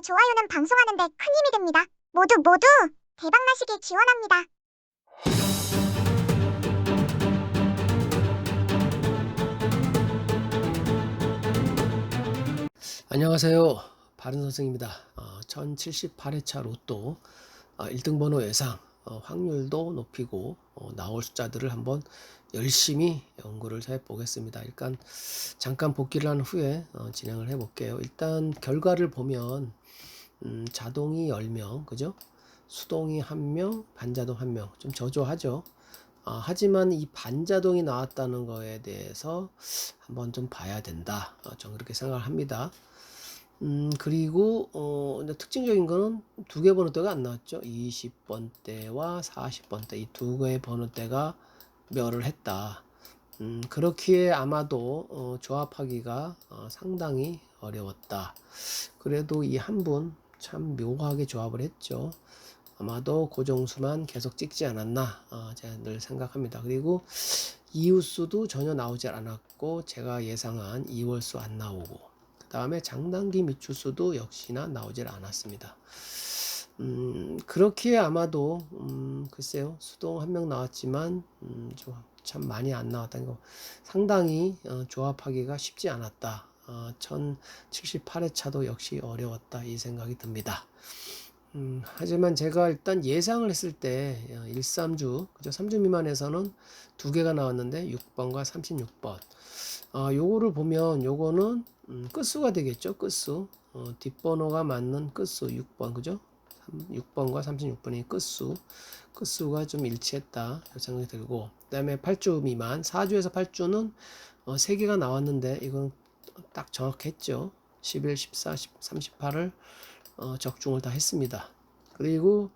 좋아요는 방송하는 데 큰 힘이 됩니다. 모두 대박나시길 기원합니다. 안녕하세요. 바른 선생입니다. 1078회차 로또 1등 번호 예상 확률도 높이고 나올 숫자들을 한번 열심히 연구를 해 보겠습니다. 일단 잠깐 복귀를 한 후에 진행을 해 볼게요. 일단 결과를 보면 자동이 10명, 그죠? 수동이 1명, 반자동 1명. 좀 저조하죠. 하지만 이 반자동이 나왔다는 거에 대해서 한번 좀 봐야 된다. 저는 그렇게 생각을 합니다. 그리고 특징적인 거는 두 개 번호대가 안 나왔죠. 20번대와 40번대 이 두 개의 번호대가 멸을 했다. 그렇기에 아마도 조합하기가 상당히 어려웠다. 그래도 이 한 분 참 묘하게 조합을 했죠. 아마도 고정수만 계속 찍지 않았나 제가 늘 생각합니다. 그리고 이웃수도 전혀 나오지 않았고 제가 예상한 2월수 안 나오고 그 다음에 장단기 미추수도 역시나 나오질 않았습니다. 그렇기에 아마도 글쎄요, 수동 1명 나왔지만 참 많이 안 나왔다는 거, 상당히 조합하기가 쉽지 않았다. 1078회차도 역시 어려웠다 이 생각이 듭니다. 하지만 제가 일단 예상을 했을 때 1, 3주, 그죠? 3주 미만에서는 두 개가 나왔는데 6번과 36번. 요거를 보면 요거는 끝수가 되겠죠. 끝수. 뒷번호가 맞는 끝수 6번, 그죠? 6번과 36번이 끝수가 좀 일치했다 생각이 들고, 그 다음에 8주 미만, 4주에서 8주는 3개가 나왔는데 이건 딱 정확했죠. 11, 14, 38을 적중을 다 했습니다. 그리고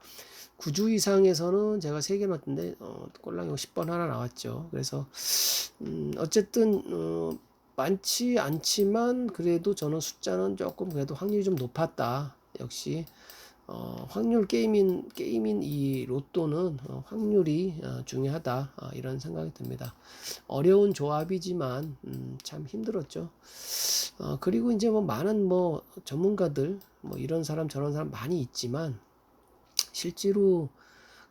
9주 이상에서는 제가 3개 넣었는데 꼴랑이 10번 하나 나왔죠. 그래서 어쨌든 많지 않지만 그래도 저는 숫자는 조금 그래도 확률이 좀 높았다. 역시 확률 게임인 이 로또는 확률이 중요하다 이런 생각이 듭니다. 어려운 조합이지만 참 힘들었죠. 그리고 이제 뭐 많은 뭐 전문가들 뭐 이런 사람 저런 사람 많이 있지만 실제로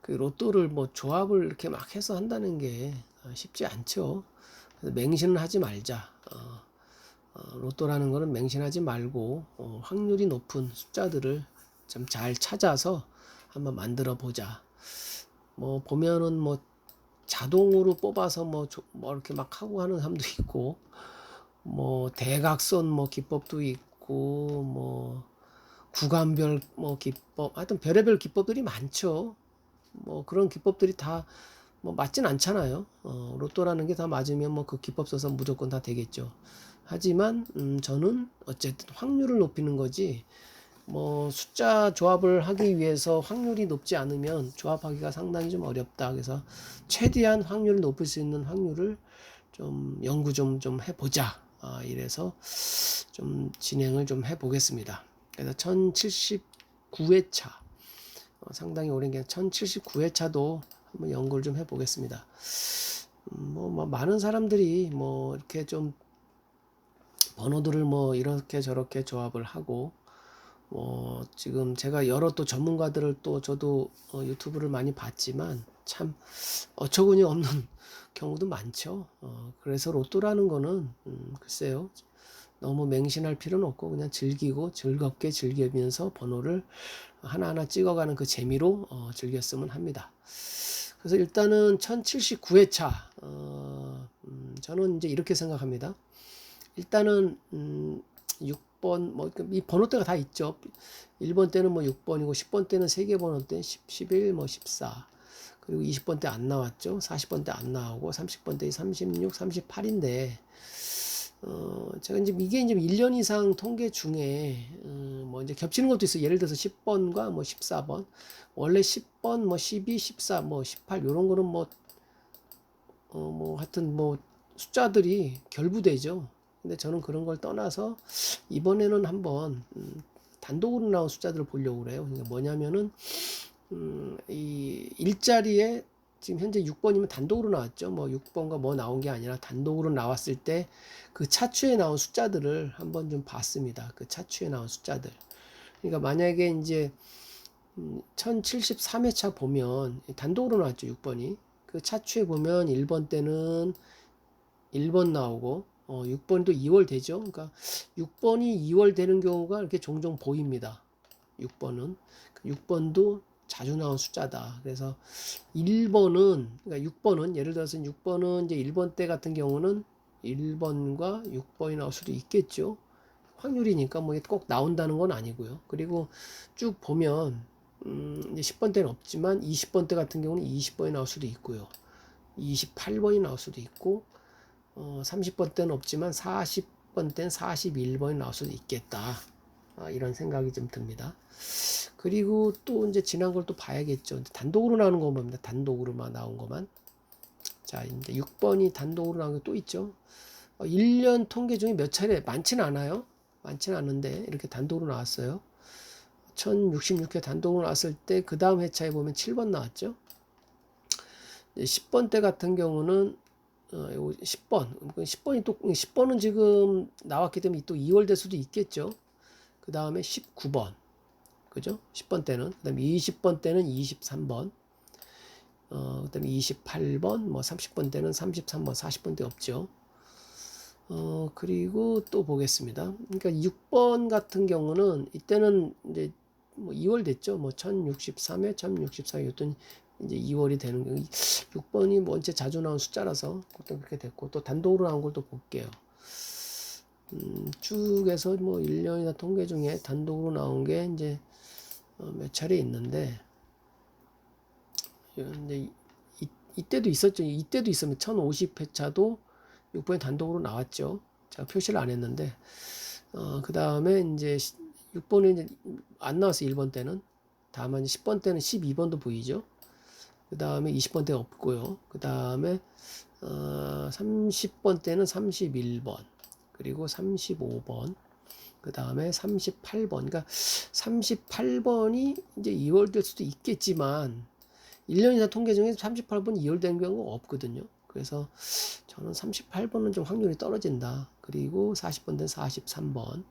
그 로또를 뭐 조합을 이렇게 막 해서 한다는 게 쉽지 않죠. 그래서 맹신은 하지 말자. 로또라는 거는 맹신하지 말고 확률이 높은 숫자들을 좀 잘 찾아서 한번 만들어 보자. 뭐 보면은 뭐 자동으로 뽑아서 뭐 이렇게 막 하고 하는 사람도 있고, 뭐 대각선 뭐 기법도 있고, 뭐 구간별 뭐 기법, 하여튼 별의별 기법들이 많죠. 뭐 그런 기법들이 다 뭐 맞진 않잖아요. 로또라는 게 다 맞으면 뭐 그 기법 써서 무조건 다 되겠죠. 하지만 저는 어쨌든 확률을 높이는 거지, 뭐 숫자 조합을 하기 위해서 확률이 높지 않으면 조합하기가 상당히 좀 어렵다. 그래서 최대한 확률을 높일 수 있는 확률을 좀 연구 좀 해보자. 이래서 좀 진행을 좀 해보겠습니다. 그래서 1079회차, 상당히 오랜 게 1079회차도 한번 연구를 좀 해보겠습니다. 뭐 많은 사람들이 뭐 이렇게 좀 번호들을 뭐 이렇게 저렇게 조합을 하고, 뭐 지금 제가 여러 또 전문가들을 또 저도 유튜브를 많이 봤지만 참 어처구니 없는 경우도 많죠. 그래서 로또라는 거는 글쎄요, 너무 맹신할 필요는 없고 그냥 즐기고 즐겁게 즐기면서 번호를 하나하나 찍어가는 그 재미로 즐겼으면 합니다. 그래서 일단은 1079회차 저는 이제 이렇게 생각합니다. 일단은 6번 뭐 이 번호대가 다 있죠. 1번 때는 뭐 6번이고 10번 때는 3개 번호대 10, 11, 뭐 14. 그리고 20번 때 안 나왔죠. 40번 때 안 나오고 30번 때 36, 38인데 제가 이제 이게 이제 1년 이상 통계 중에 뭐 이제 겹치는 것도 있어요. 예를 들어서 10번과 뭐 14번. 원래 10번, 뭐 12, 14, 뭐 18 요런 거는 뭐 하여튼 뭐 숫자들이 결부되죠. 근데 저는 그런 걸 떠나서 이번에는 한번 단독으로 나온 숫자들을 보려고 그래요. 그러니까 뭐냐면은 이 일자리에 지금 현재 6번이면 단독으로 나왔죠. 뭐 6번과 뭐 나온 게 아니라 단독으로 나왔을 때 그 차추에 나온 숫자들을 한번 좀 봤습니다. 그 차추에 나온 숫자들. 그러니까 만약에 이제 1073회차 보면 단독으로 나왔죠. 6번이. 그 차추에 보면 1번 때는 1번 나오고 6번도 2월 되죠. 그러니까 6번이 2월 되는 경우가 이렇게 종종 보입니다. 6번은 6번도 자주 나온 숫자다. 그래서 1번은 그러니까 6번은 예를 들어서 6번은 이제 1번 때 같은 경우는 1번과 6번이 나올 수도 있겠죠. 확률이니까 뭐 꼭 나온다는 건 아니고요. 그리고 쭉 보면 이제 10번 때는 없지만 20번 때 같은 경우는 20번이 나올 수도 있고요. 28번이 나올 수도 있고 30번 때는 없지만 40번 때는 41번이 나올 수도 있겠다. 이런 생각이 좀 듭니다. 그리고 또 이제 지난 걸 또 봐야겠죠. 단독으로 나오는 거 봅니다. 단독으로만 나온 것만. 자, 이제 6번이 단독으로 나온 게 또 있죠. 1년 통계 중에 몇 차례 많지는 않아요. 많지는 않은데 이렇게 단독으로 나왔어요. 1066회 단독으로 나왔을 때 그 다음 회차에 보면 7번 나왔죠. 10번 때 같은 경우는 10번은 지금 나왔기 때문에 또 2월 될 수도 있겠죠. 그 다음에 19번, 그죠? 10번 때는, 그 다음에 20번 때는 23번, 그 다음에 28번, 뭐 30번 때는 33번, 40번 때 없죠. 그리고 또 보겠습니다. 그러니까 6번 같은 경우는 이때는 이제 뭐 2월 됐죠. 뭐 1063회, 1064회 였더니 이제 2월이 되는 경우 6번이 뭐 언제 자주 나온 숫자라서 그것도 그렇게 됐고 또 단독으로 나온 걸 또 볼게요. 쭉 해서 뭐 1년이나 통계 중에 단독으로 나온 게 이제 몇 차례 있는데 이제 이때도 있었죠. 이때도 있으면 1050회차도 6번이 단독으로 나왔죠. 제가 표시를 안 했는데 그 다음에 이제 6번이 이제 안 나왔어요. 1번 때는. 다만 10번 때는 12번도 보이죠. 그 다음에 20번 때가 없고요. 그 다음에 30번 때는 31번 그리고 35번 그 다음에 38번 그러니까 38번이 이제 2월 될 수도 있겠지만 1년 이상 통계 중에 38번 2월 된 경우가 없거든요. 그래서 저는 38번은 좀 확률이 떨어진다. 그리고 40번 된 43번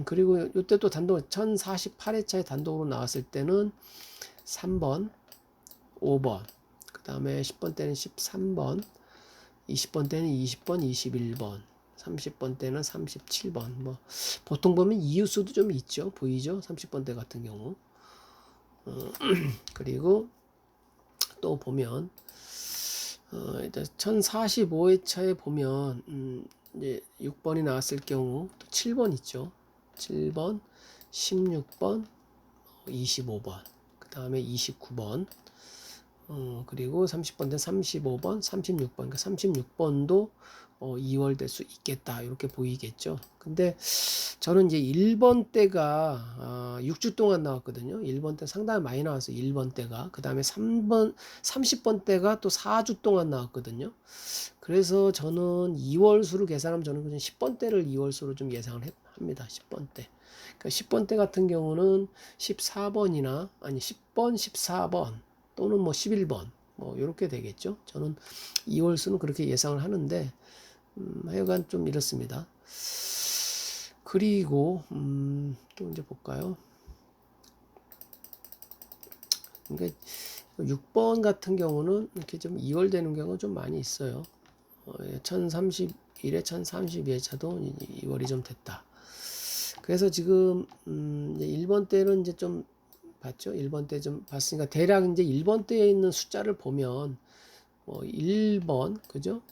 그리고 이때 또 단독 1048회차에 단독으로 나왔을 때는 3번 5번 그 다음에 10번 때는 13번 20번 때는 20번 21번 30번 때는 37번 뭐 보통 보면 이웃수도 좀 있죠. 보이죠? 30번 때 같은 경우 그리고 또 보면 이제 1045회차에 보면 이제 6번이 나왔을 경우 또 7번 있죠. 7번 16번 25번 그 다음에 29번 그리고 30번 된 35번, 36번. 그러니까 36번도 2월 될 수 있겠다. 이렇게 보이겠죠. 근데 저는 이제 1번 때가 6주 동안 나왔거든요. 1번 때 상당히 많이 나왔어요. 1번 때가. 그 다음에 30번 때가 또 4주 동안 나왔거든요. 그래서 저는 2월 수로 계산하면 저는 그냥 10번 때를 2월 수로 좀 예상을 합니다. 10번 때. 그러니까 10번 때 같은 경우는 14번이나 아니 10번, 14번 또는 뭐 11번 뭐 이렇게 되겠죠. 저는 2월 수는 그렇게 예상을 하는데 하여간 좀 이렇습니다. 그리고 또 이제 볼까요? 그러니까 6번 같은 경우는 이렇게 좀 2월 되는 경우가 좀 많이 있어요. 1031회, 1032회차도 2월이 좀 됐다. 그래서 지금 1번 때는 이제 좀 봤죠? 1번 때 좀 봤으니까 대략 이제 1번 때에 있는 숫자를 보면 뭐 1번 그죠?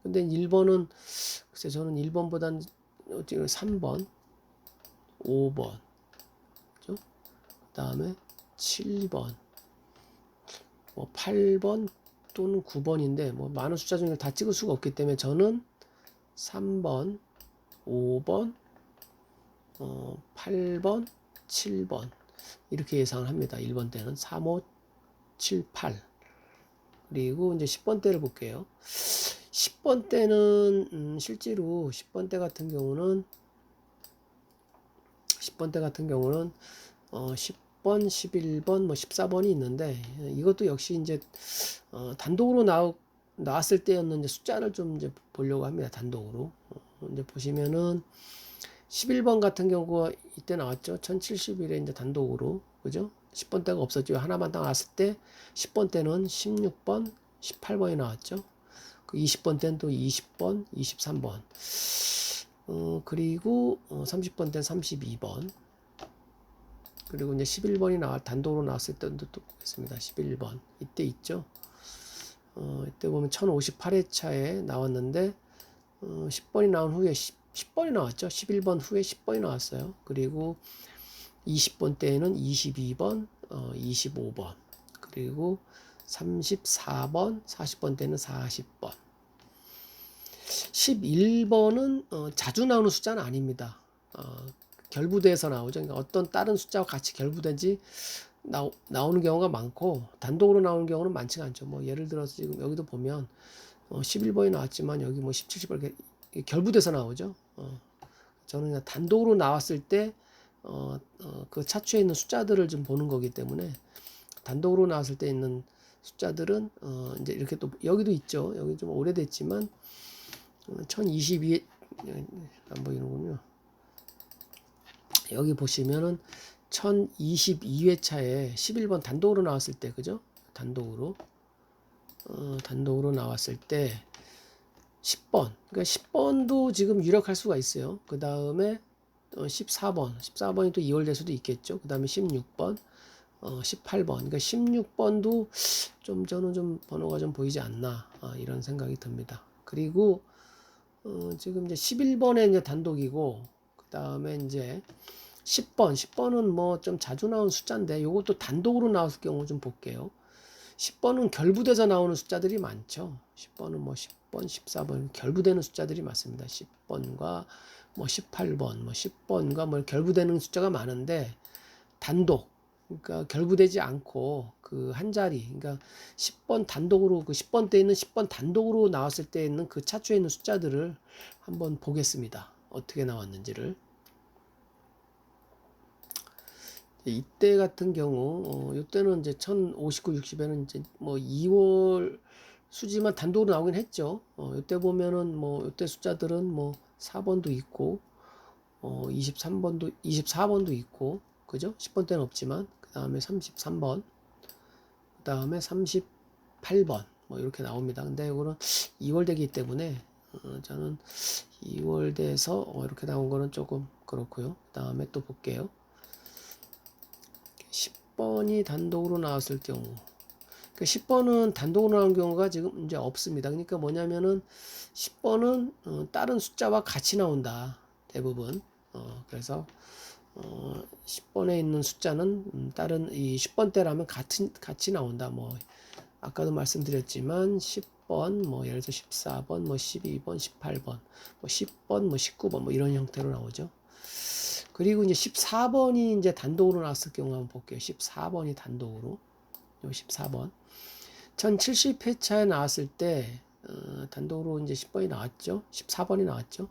근데 1번은 글쎄 저는 1번보다는 3번, 5번 그죠? 그다음에 7번, 뭐 8번 또는 9번인데 뭐 많은 숫자 중에 다 찍을 수가 없기 때문에 저는 3번, 5번, 8번, 7번 이렇게 예상을 합니다. 1번 때는 3, 5, 7, 8 그리고 이제 10번 때를 볼게요. 10번 때는 실제로 10번 때 같은 경우는 10번, 11번, 뭐 14번이 있는데 이것도 역시 이제 단독으로 나왔을 때였는 이제 숫자를 좀 이제 보려고 합니다. 단독으로 이제 보시면은 11번 같은 경우가 이때 나왔죠. 1071에 이제 단독으로. 그죠? 10번대가 없었죠. 하나만 딱 나왔을 때 10번대는 16번, 18번이 나왔죠. 그 20번대는 또 20번, 23번. 그리고 30번대는 32번. 그리고 이제 11번이 단독으로 나왔을 때도 또 보겠습니다. 11번. 이때 있죠. 이때 보면 1058회차에 나왔는데 10번이 나온 후에 10번이 나왔죠. 11번 후에 10번이 나왔어요. 그리고 20번 때에는 22번, 25번, 그리고 34번, 40번 때는 40번. 11번은 자주 나오는 숫자는 아닙니다. 결부돼서 나오죠. 그러니까 어떤 다른 숫자와 같이 결부된지 나오는 경우가 많고 단독으로 나오는 경우는 많지가 않죠. 뭐 예를 들어서 지금 여기도 보면 11번이 나왔지만 여기 뭐 17, 18 이렇게 결부돼서 나오죠. 저는 그냥 단독으로 나왔을 때 그 차추에 있는 숫자들을 좀 보는 거기 때문에 단독으로 나왔을 때 있는 숫자들은 이제 이렇게 또 여기도 있죠. 여기 좀 오래됐지만 1022에 안 보이는군요. 여기 보시면은 1022회차에 11번 단독으로 나왔을 때, 그죠? 단독으로 나왔을 때 10번. 그러니까 10번도 지금 유력할 수가 있어요. 그 다음에 14번이 또 2월 될 수도 있겠죠. 그 다음에 16번, 18번. 그러니까 16번도 좀 저는 좀 번호가 좀 보이지 않나 이런 생각이 듭니다. 그리고 지금 이제 11번에 이제 단독이고 그 다음에 이제 10번은 뭐 좀 자주 나온 숫자인데 이것도 단독으로 나왔을 경우 좀 볼게요. 10번은 결부돼서 나오는 숫자들이 많죠. 10번은 뭐 10번, 14번 결부되는 숫자들이 많습니다. 10번과 뭐 18번, 뭐 10번과 뭐 결부되는 숫자가 많은데 단독, 그러니까 결부되지 않고 그 한 자리, 그러니까 10번 단독으로 그 10번 때 있는 10번 단독으로 나왔을 때 있는 그 차추에 있는 숫자들을 한번 보겠습니다. 어떻게 나왔는지를. 이때 같은 경우 이때는 이제 1059, 60에는 이제 뭐 2월 수지만 단독으로 나오긴 했죠. 이때 보면은 뭐 이때 숫자들은 뭐 4번도 있고 23번도 24번도 있고 그죠? 10번 때는 없지만 그다음에 33번 그다음에 38번 뭐 이렇게 나옵니다. 근데 이거는 2월 되기 때문에 저는 2월 돼서 이렇게 나온 거는 조금 그렇고요. 그다음에 또 볼게요. 10번이 단독으로 나왔을 경우, 그러니까 10번은 단독으로 나온 경우가 지금 이제 없습니다. 그러니까 뭐냐면은 10번은 다른 숫자와 같이 나온다. 대부분. 그래서 10번에 있는 숫자는 다른 이 10번대라면 같이 나온다. 뭐 아까도 말씀드렸지만 10번, 뭐 예를 들어서 14번, 뭐 12번, 18번, 뭐 10번, 뭐 19번 뭐 이런 형태로 나오죠. 그리고 이제 14번이 이제 단독으로 나왔을 경우 한번 볼게요. 14번이 단독으로. 요 14번. 1070회차에 나왔을 때 단독으로 이제 10번이 나왔죠. 14번이 나왔죠.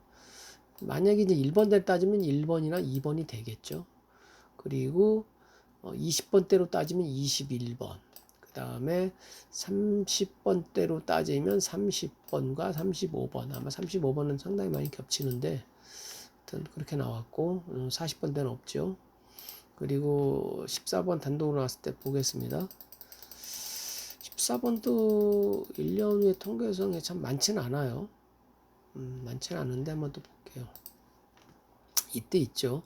만약에 이제 1번대로 따지면 1번이나 2번이 되겠죠. 그리고 20번대로 따지면 21번. 그 다음에 30번대로 따지면 30번과 35번. 아마 35번은 상당히 많이 겹치는데 그렇게 나왔고 40번대는 없죠. 그리고 14번 단독으로 나왔을 때 보겠습니다. 14번도 1년 후에 통계성이 참 많지는 않아요. 많지는 않은데 한번 또 볼게요. 이때 있죠.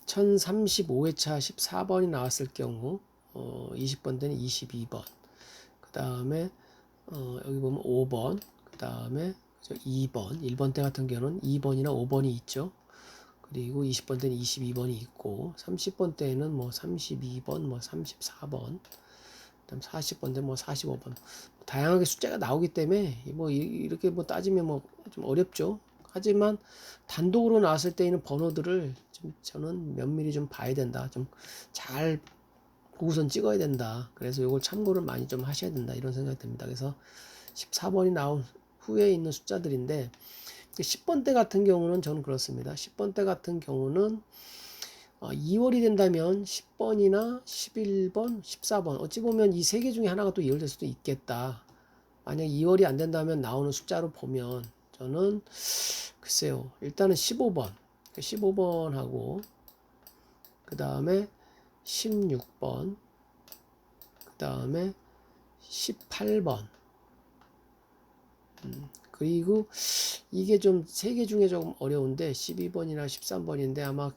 1035회차 14번이 나왔을 경우 20번대는 22번. 그 다음에 여기 보면 5번. 그 다음에 2번, 1번 때 같은 경우는 2번이나 5번이 있죠. 그리고 20번 때는 22번이 있고 30번 때는 뭐 32번, 뭐 34번, 그다음 40번 때 뭐 45번 다양하게 숫자가 나오기 때문에 뭐 이렇게 뭐 따지면 뭐 좀 어렵죠. 하지만 단독으로 나왔을 때 있는 번호들을 좀 저는 면밀히 좀 봐야 된다. 좀 잘 보고선 찍어야 된다. 그래서 이걸 참고를 많이 좀 하셔야 된다. 이런 생각이 듭니다. 그래서 14번이 나온 후에 있는 숫자들인데 10번 때 같은 경우는 저는 그렇습니다. 10번 때 같은 경우는 2월이 된다면 10번이나 11번, 14번 어찌 보면 이 세 개 중에 하나가 또 2월 될 수도 있겠다. 만약 2월이 안 된다면 나오는 숫자로 보면 저는 글쎄요. 일단은 15번. 15번하고 그 다음에 16번, 그 다음에 18번. 그리고 이게 좀 세 개 중에 조금 어려운데 12번이나 13번인데 아마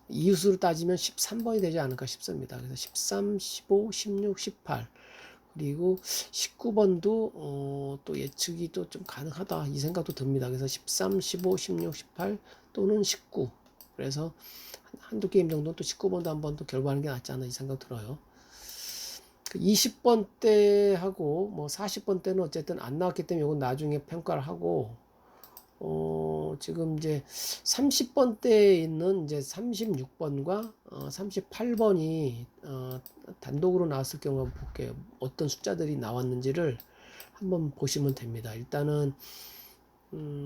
이웃으로 따지면 13번이 되지 않을까 싶습니다. 그래서 13, 15, 16, 18 그리고 19번도 또 예측이 또 좀 가능하다 이 생각도 듭니다. 그래서 13, 15, 16, 18 또는 19 그래서 한두 게임 정도 또 19번도 한번 또 결과하는 게 낫지 않나 이 생각 들어요. 20번 때하고 뭐 40번 때는 어쨌든 안 나왔기 때문에 이건 나중에 평가를 하고 지금 이제 30번 때에 있는 이제 36번과 38번이 단독으로 나왔을 경우 한번 볼게요. 어떤 숫자들이 나왔는지를 한번 보시면 됩니다. 일단은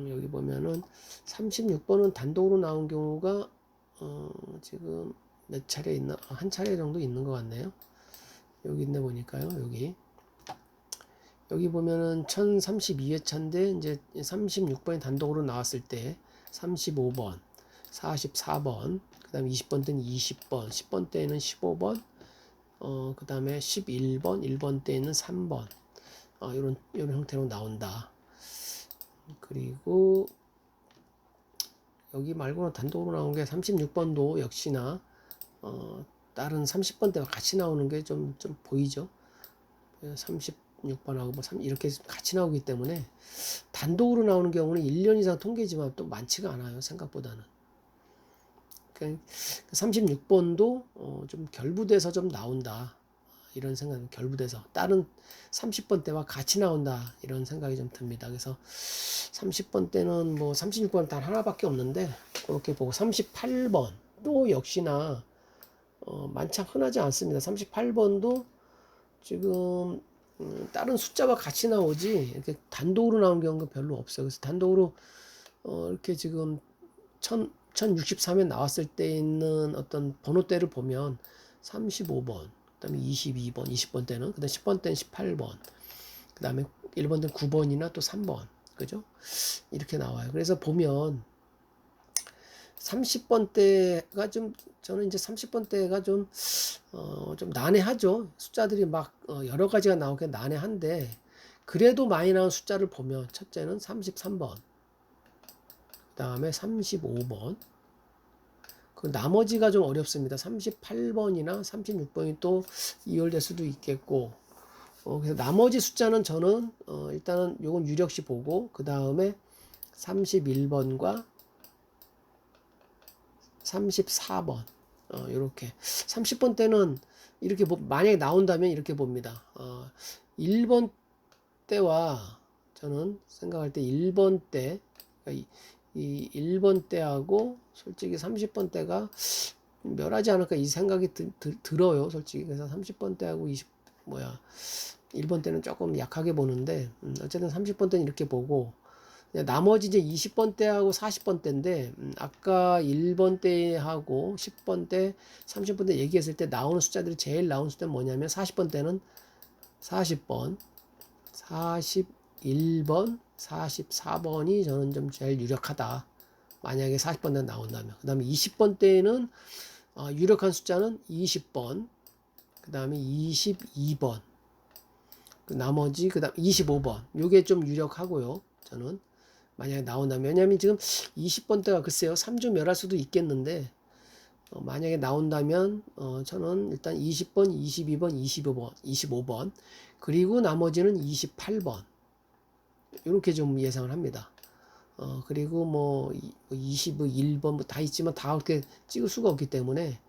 여기 보면은 36번은 단독으로 나온 경우가 지금 몇 차례 있나? 한 차례 정도 있는 것 같네요. 여기 있네 보니까요. 여기 보면은 1032회차인데 이제 36번이 단독으로 나왔을 때 35번, 44번, 그 다음에 20번 때는 20번, 10번 때는 15번, 그 다음에 11번, 1번 때는 3번, 이런 형태로 나온다. 그리고 여기 말고는 단독으로 나온 게 36번도 역시나 다른 30번 때와 같이 나오는 게 좀 보이죠. 36번하고 뭐 이렇게 같이 나오기 때문에 단독으로 나오는 경우는 1년 이상 통계지만 또 많지가 않아요. 생각보다는. 36번도 좀 결부돼서 좀 나온다. 이런 생각이 결부돼서 다른 30번 때와 같이 나온다. 이런 생각이 좀 듭니다. 그래서 30번 때는 뭐 36번 단 하나밖에 없는데 그렇게 보고 38번 또 역시나 많지 흔하지 않습니다. 38번도 지금 다른 숫자와 같이 나오지 이렇게 단독으로 나온 경우가 별로 없어요. 그래서 단독으로 이렇게 지금 1063에 나왔을 때 있는 어떤 번호대를 보면 35번, 그 다음에 22번, 20번 때는, 그 다음에 10번 때는 18번, 그 다음에 1번 때는 9번이나 또 3번, 그죠? 이렇게 나와요. 그래서 보면 30번 때가 좀 저는 이제 30번 때가 좀 난해하죠. 숫자들이 막 여러 가지가 나오게 난해한데 그래도 많이 나온 숫자를 보면 첫째는 33번, 그 다음에 35번, 그 나머지가 좀 어렵습니다. 38번이나 36번이 또 이월될 수도 있겠고 그래서 나머지 숫자는 저는 일단은 요건 유력시 보고 그 다음에 31번과 34번 이렇게 30번 때는 이렇게 만약에 나온다면 이렇게 봅니다. 1번 때와 저는 생각할 때 1번 때 그러니까 이 1번 때하고 솔직히 30번 때가 멸하지 않을까 이 생각이 들어요. 솔직히 그래서 30번 때하고 1번 때는 조금 약하게 보는데 어쨌든 30번 때는 이렇게 보고 나머지 이제 20번 때하고 40번 때인데 아까 1번 때하고 10번 때, 30번 때 얘기했을 때 나오는 숫자들이 제일 나오는 숫자는 뭐냐면 40번 때는 40번, 41번, 44번이 저는 좀 제일 유력하다. 만약에 40번 때 나온다면. 그 다음에 20번 때는 유력한 숫자는 20번, 그 다음에 22번, 나머지 그 다음 25번. 요게 좀 유력하고요. 저는. 만약에 나온다면. 왜냐면 지금 20번 때가 글쎄요 3주 멸할 수도 있겠는데 만약에 나온다면 저는 일단 20번, 22번, 25번, 25번 그리고 나머지는 28번 이렇게 좀 예상을 합니다. 그리고 뭐 21번 뭐 다 있지만 다 그렇게 찍을 수가 없기 때문에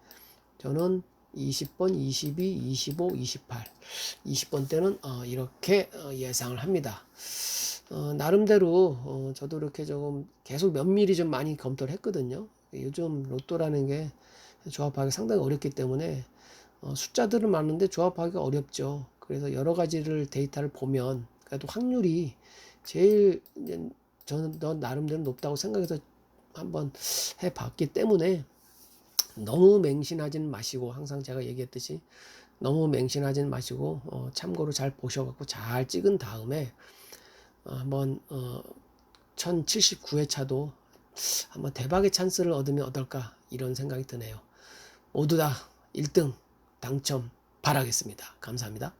저는 20번, 22, 25, 28, 20번 때는 이렇게 예상을 합니다. 나름대로 저도 이렇게 조금 계속 면밀히 좀 많이 검토를 했거든요. 요즘 로또라는 게 조합하기 상당히 어렵기 때문에 숫자들은 많은데 조합하기가 어렵죠. 그래서 여러 가지를 데이터를 보면 그래도 확률이 제일 저는 나름대로 높다고 생각해서 한번 해봤기 때문에 너무 맹신하지는 마시고 항상 제가 얘기했듯이 너무 맹신하지는 마시고 참고로 잘 보셔갖고 잘 찍은 다음에 한번 1079회차도 한번 대박의 찬스를 얻으면 어떨까 이런 생각이 드네요. 모두 다 1등 당첨 바라겠습니다. 감사합니다.